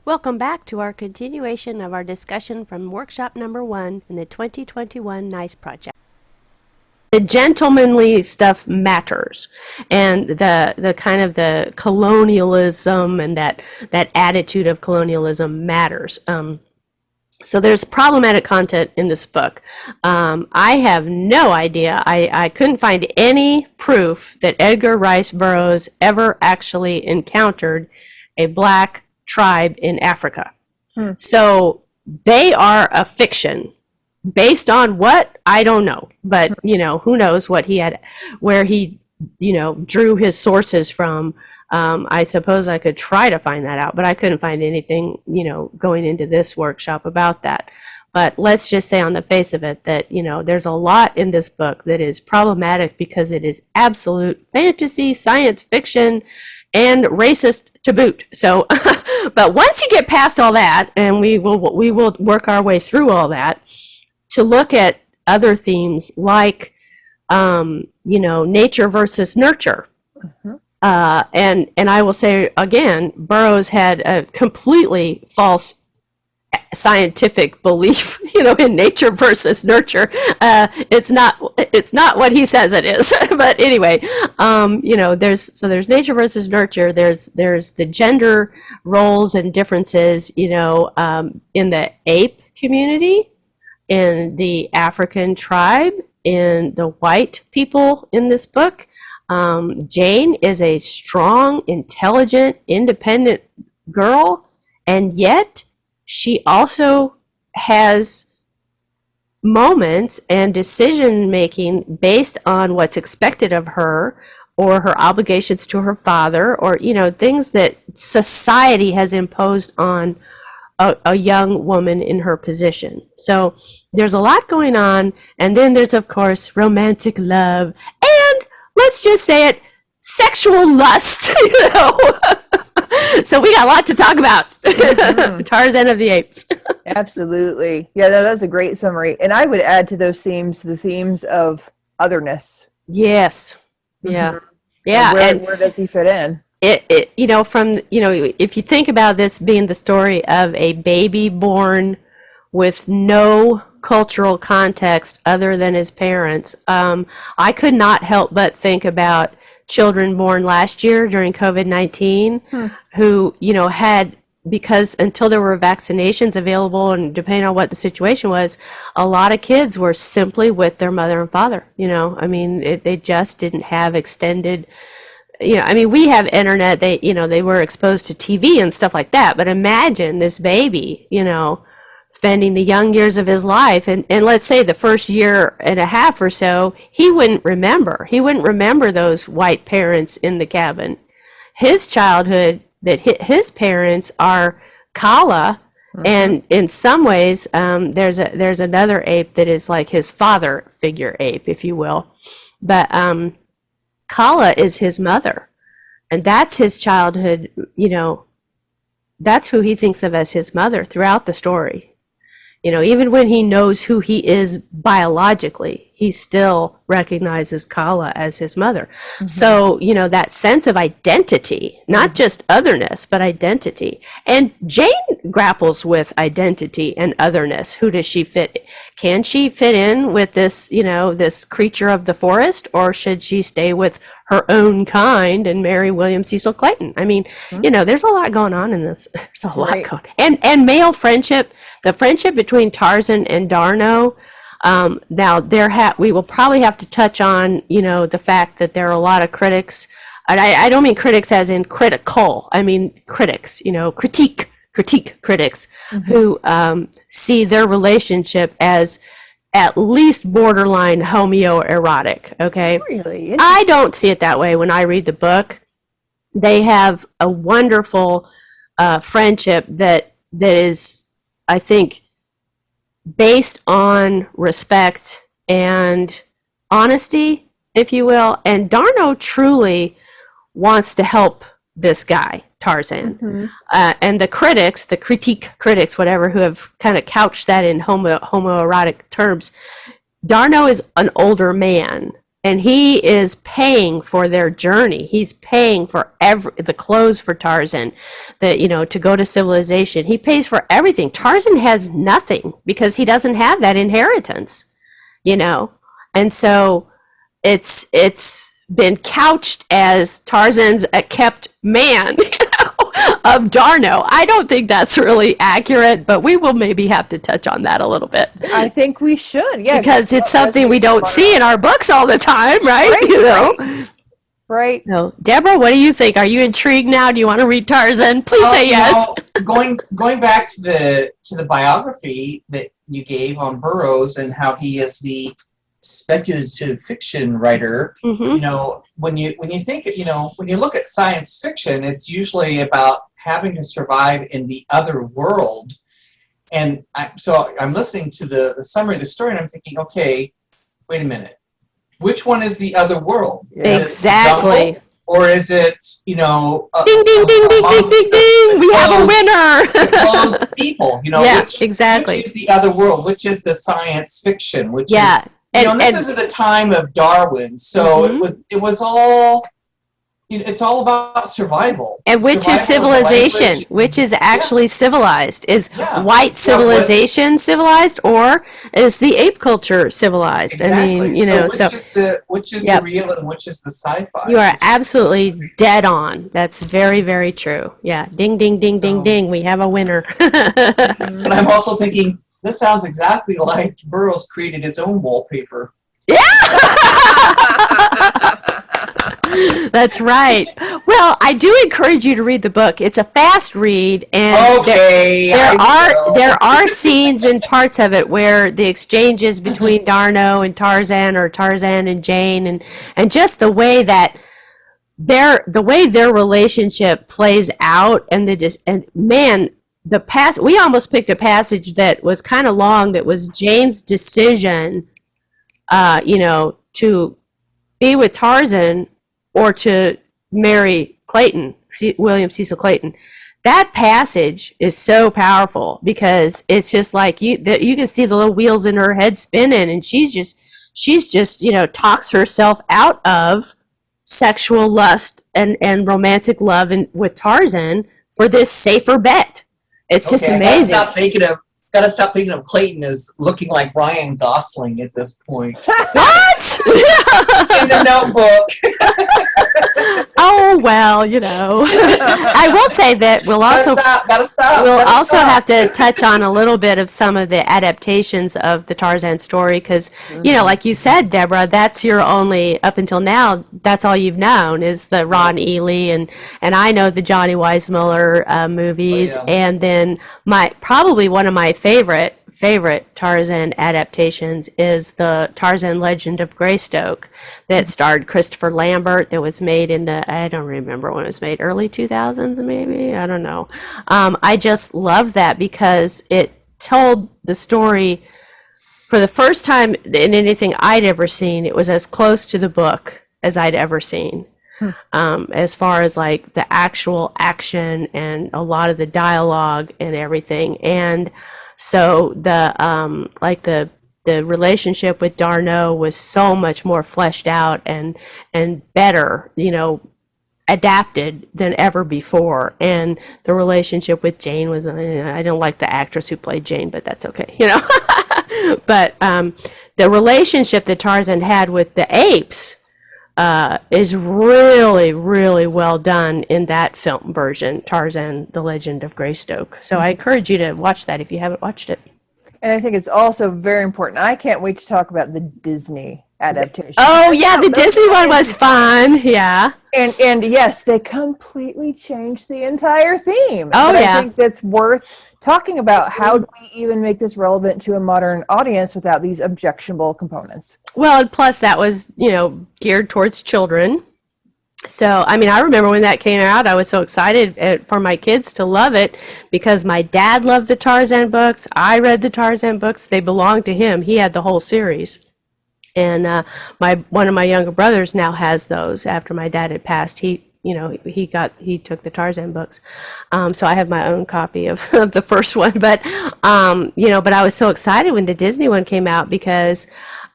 Welcome back to our continuation of our discussion from workshop number 1 in the 2021 NICE project. The gentlemanly stuff matters, and the kind of the colonialism and that attitude of colonialism matters. So there's problematic content in this book. I have no idea. I couldn't find any proof that Edgar Rice Burroughs ever actually encountered a black tribe in Africa. So they are a fiction based on what? I don't know. But, who knows what he had, where he, drew his sources from. I suppose I could try to find that out, but I couldn't find anything, going into this workshop about that. But let's just say on the face of it that, there's a lot in this book that is problematic because it is absolute fantasy, science fiction, and racist to boot. So, but once you get past all that, and we will work our way through all that to look at other themes like, nature versus nurture. And I will say again, Burroughs had a completely false scientific belief, in nature versus nurture. It's not what he says it is. But anyway, there's nature versus nurture. There's the gender roles and differences, in the ape community, in the African tribe, in the white people in this book. Jane is a strong, intelligent, independent girl, and yet she also has moments and decision making based on what's expected of her or her obligations to her father, or things that society has imposed on a young woman in her position. So there's a lot going on, and then there's of course romantic love, and let's just say it, sexual lust. So we got a lot to talk about. Tarzan of the Apes. Absolutely. Yeah, that was a great summary. And I would add to those themes the themes of otherness. Yes. Yeah. Mm-hmm. Yeah. And where does he fit in? If you think about this being the story of a baby born with no cultural context other than his parents, I could not help but think about children born last year during COVID-19 who, had, because until there were vaccinations available and depending on what the situation was, a lot of kids were simply with their mother and father. They just didn't have extended, we have internet, they were exposed to TV and stuff like that, but imagine this baby, spending the young years of his life, and let's say the first year and a half or so, he wouldn't remember those white parents in the cabin. His childhood, that his parents are Kala, and in some ways, there's another ape that is like his father figure ape, if you will, but Kala is his mother, and that's his childhood. That's who he thinks of as his mother throughout the story. Even when he knows who he is biologically, he still recognizes Kala as his mother. So, that sense of identity, not just otherness, but identity. And Jane grapples with identity and otherness. Who does she fit? Can she fit in with this, this creature of the forest, or should she stay with her own kind and marry William Cecil Clayton? There's a lot going on in this. There's a lot going on. And male friendship, the friendship between Tarzan and Darno. Now we will probably have to touch on, the fact that there are a lot of critics, and I don't mean critics as in critical, I mean critics, critique critics who see their relationship as at least borderline homoerotic. Okay. Really? I don't see it that way when I read the book. They have a wonderful friendship that is, I think, based on respect and honesty, if you will. And Darno truly wants to help this guy, Tarzan. And the critique critics, whatever, who have kind of couched that in homoerotic terms, Darno is an older man And he is paying for their journey. He's paying for the clothes for Tarzan, to go to civilization. He pays for everything. Tarzan has nothing because he doesn't have that inheritance, And so it's been couched as Tarzan's a kept man, of Darno. I don't think that's really accurate, but we will maybe have to touch on that a little bit. I think we should, yeah. Because it's something we don't see in our books all the time, right? Right. So, Deborah, what do you think? Are you intrigued now? Do you want to read Tarzan? Please say yes. Going back to the biography that you gave on Burroughs and how he is the speculative fiction writer, when you think, when you look at science fiction, it's usually about having to survive in the other world. And so I'm listening to the summary of the story and I'm thinking, okay, wait a minute. Which one is the other world? Exactly. Or is it, ding, ding, ding, ding, ding, ding, ding. We have a winner. People, exactly. Which is the other world? Which is the science fiction? Which is, and this is at the time of Darwin, so it was all, it's all about survival. And which is civilization? Which is actually civilized? Is white civilization civilized, or is the ape culture civilized? Exactly. I mean, which is the real and which is the sci-fi? You are absolutely dead on. That's very, very true. Yeah. Ding, ding, ding, ding, ding. We have a winner. But I'm also thinking, this sounds exactly like Burroughs created his own wallpaper. Yeah! That's right. Well, I do encourage you to read the book. It's a fast read, and there are scenes and parts of it where the exchanges between Darno and Tarzan, or Tarzan and Jane, and just the way that their relationship plays out, we almost picked a passage that was kind of long, that was Jane's decision, to be with Tarzan or to marry Clayton, William Cecil Clayton. That passage is so powerful because it's just like you can see the little wheels in her head spinning, and she's just talks herself out of sexual lust and romantic love with Tarzan for this safer bet. It's just amazing. Gotta stop thinking of Clayton as looking like Ryan Gosling at this point. What? In the Notebook. Oh, well, I will say that Gotta stop. We'll also have to touch on a little bit of some of the adaptations of the Tarzan story, because, like you said, Deborah, that's your only, up until now, that's all you've known is the Ron Ely, and I know the Johnny Weissmuller movies, and then probably one of my favorite Tarzan adaptations is the Tarzan Legend of Greystoke that starred Christopher Lambert, that was made in I don't remember when it was made, early 2000s maybe, I don't know. I just love that because it told the story for the first time in anything I'd ever seen. It was as close to the book as I'd ever seen. As far as like the actual action and a lot of the dialogue and everything. And so the relationship with Darno was so much more fleshed out and better, adapted than ever before. And the relationship with Jane was, I don't like the actress who played Jane, but that's okay, But the relationship that Tarzan had with the apes is really, really well done in that film version, Tarzan, The Legend of Greystoke. So I encourage you to watch that if you haven't watched it. And I think it's also very important. I can't wait to talk about the Disney adaptation. Oh, yeah, the Disney one was fun. Yeah. And yes, they completely changed the entire theme. Oh, but yeah. I think that's worth talking about. How do we even make this relevant to a modern audience without these objectionable components? Well, and plus that was, geared towards children. So, I mean, I remember when that came out, I was so excited for my kids to love it because my dad loved the Tarzan books. I read the Tarzan books. They belonged to him. He had the whole series. And one of my younger brothers now has those. After my dad had passed, he took the Tarzan books. So I have my own copy of the first one. But I was so excited when the Disney one came out because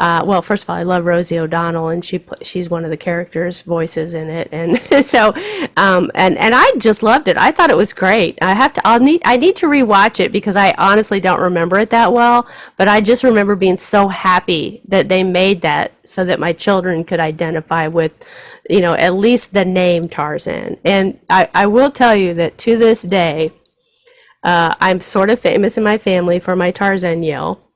well, first of all, I love Rosie O'Donnell, and she's one of the characters' voices in it, and so and I just loved it. I thought it was great. I need to rewatch it because I honestly don't remember it that well, but I just remember being so happy that they made that so that my children could identify with, at least the name Tarzan. And I will tell you that to this day, I'm sort of famous in my family for my Tarzan Yell.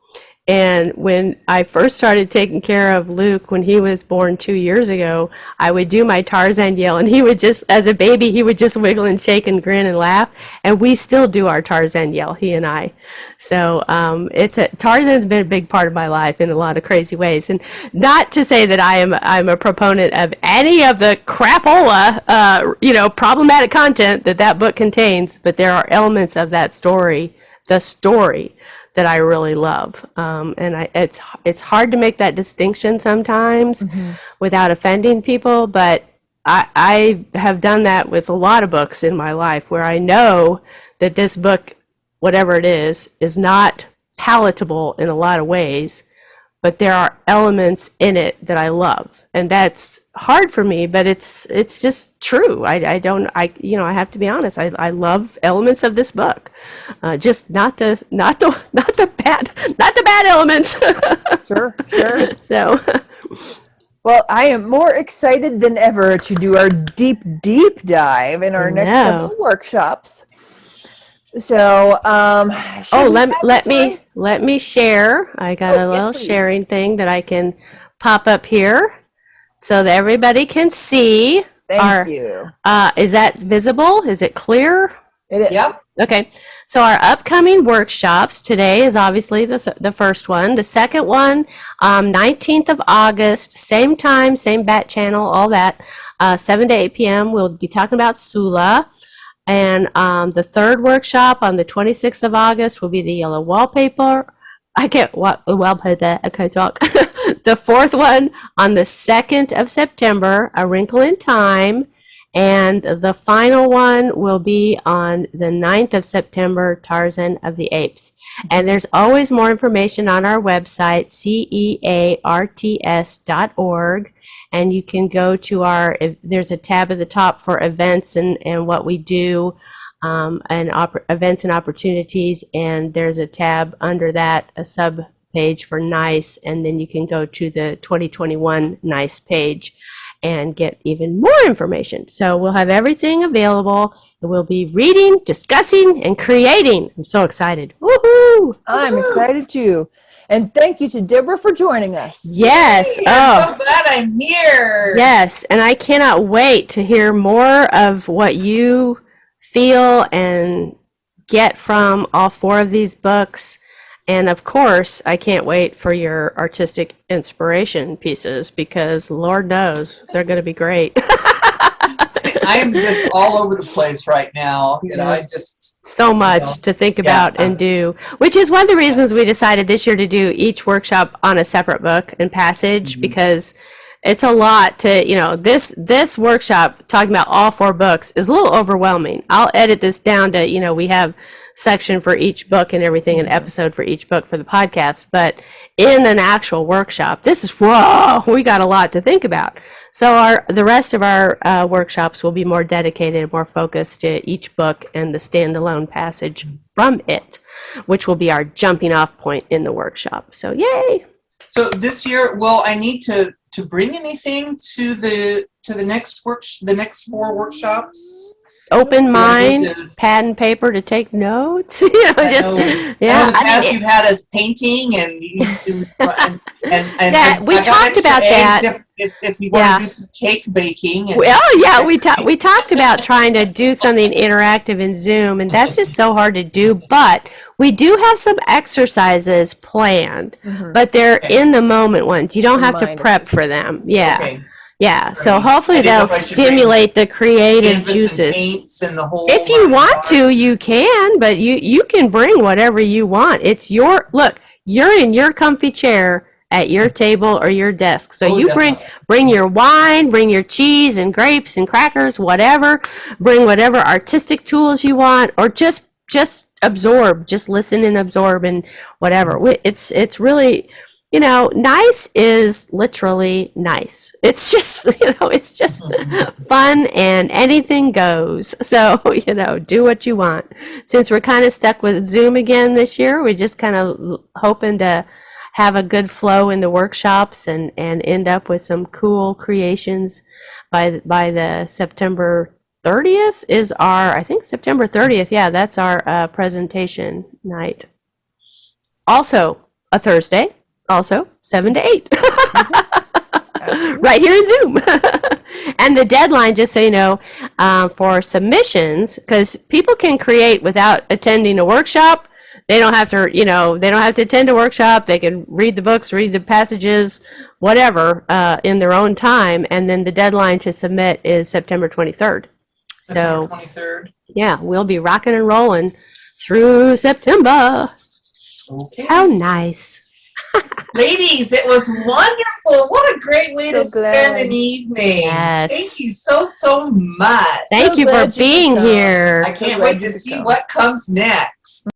And when I first started taking care of Luke when he was born 2 years ago, I would do my Tarzan Yell, and he would just, as a baby, he would just wiggle and shake and grin and laugh. And we still do our Tarzan Yell, he and I. So Tarzan's been a big part of my life in a lot of crazy ways. And not to say that I'm a proponent of any of the crapola, problematic content that book contains, but there are elements of that story, the story, that I really love, and it's hard to make that distinction sometimes without offending people. But I have done that with a lot of books in my life where I know that this book, whatever it is not palatable in a lot of ways, but there are elements in it that I love, and that's hard for me, but it's just true. I have to be honest. I love elements of this book, just not the bad elements. Sure. So, well, I am more excited than ever to do our deep dive in our next several workshops. So, let me share. I got a little sharing thing that I can pop up here so that everybody can see. Thank you. Is that visible? Is it clear? It is. Yep. Okay. So our upcoming workshops, today is obviously the first one. The second one, 19th of August, same time, same bat channel, all that, 7 to 8 p.m. We'll be talking about Sula. And the third workshop on the 26th of August will be the Yellow Wallpaper. I can't talk. The fourth one on the 2nd of September, A Wrinkle in Time. And the final one will be on the 9th of September, Tarzan of the Apes. And there's always more information on our website, CEArts.org. And you can go to there's a tab at the top for events and what we do, and events and opportunities. And there's a tab under that, a sub page for NICE. And then you can go to the 2021 NICE page and get even more information. So we'll have everything available, and we'll be reading, discussing, and creating. I'm so excited. Woohoo! I'm excited too. And thank you to Deborah for joining us. Yes. Hey, I'm so glad I'm here. Yes, and I cannot wait to hear more of what you feel and get from all four of these books. And of course, I can't wait for your artistic inspiration pieces because Lord knows they're going to be great. I'm just all over the place right now. I just so much to think about and do, which is one of the reasons we decided this year to do each workshop on a separate book and passage, because it's a lot to, this workshop talking about all four books is a little overwhelming. I'll edit this down to, we have section for each book and everything, an episode for each book for the podcast, but in an actual workshop, we got a lot to think about. So the rest of our workshops will be more dedicated, more focused to each book and the standalone passage from it, which will be our jumping off point in the workshop. So yay! So this year, will I need to bring anything to the next the next four workshops? Open mind, pad and paper to take notes. In the past you've had us painting and we talked about that. If you want to do some cake baking. We talked about trying to do something interactive in Zoom, and that's just so hard to do. But we do have some exercises planned, but they're in the moment ones. You don't have to prep for them. Yeah. Okay. Yeah, so hopefully they'll stimulate the creative juices. If you want to, you can, but you can bring whatever you want. It's look, you're in your comfy chair at your table or your desk. So you bring your wine, bring your cheese and grapes and crackers, whatever. Bring whatever artistic tools you want, or just absorb, just listen and absorb and whatever. It's really nice is literally nice. It's just, it's just fun and anything goes. So, do what you want. Since we're kind of stuck with Zoom again this year, we're just kind of hoping to have a good flow in the workshops and end up with some cool creations by the September 30th is I think September 30th, yeah, that's our presentation night. Also, a Thursday, also 7 to 8. Right here in Zoom. And the deadline, just so you know, for submissions, because people can create without attending a workshop. They don't have to, they don't have to attend a workshop. They can read the books, read the passages, whatever, in their own time. And then the deadline to submit is September 23rd. September 23rd. Yeah, we'll be rocking and rolling through September. Okay. How nice. Ladies, it was wonderful. What a great way to spend an evening. Yes. Thank you so much. Thank you for being here. I can't wait to see what comes next.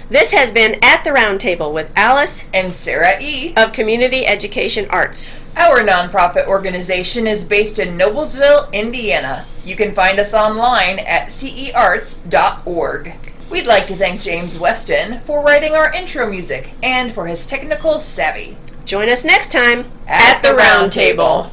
This has been At the Round Table with Alice And Sarah E. of Community Education Arts. Our nonprofit organization is based in Noblesville, Indiana. You can find us online at CEArts.org. We'd like to thank James Weston for writing our intro music and for his technical savvy. Join us next time At the Round Table.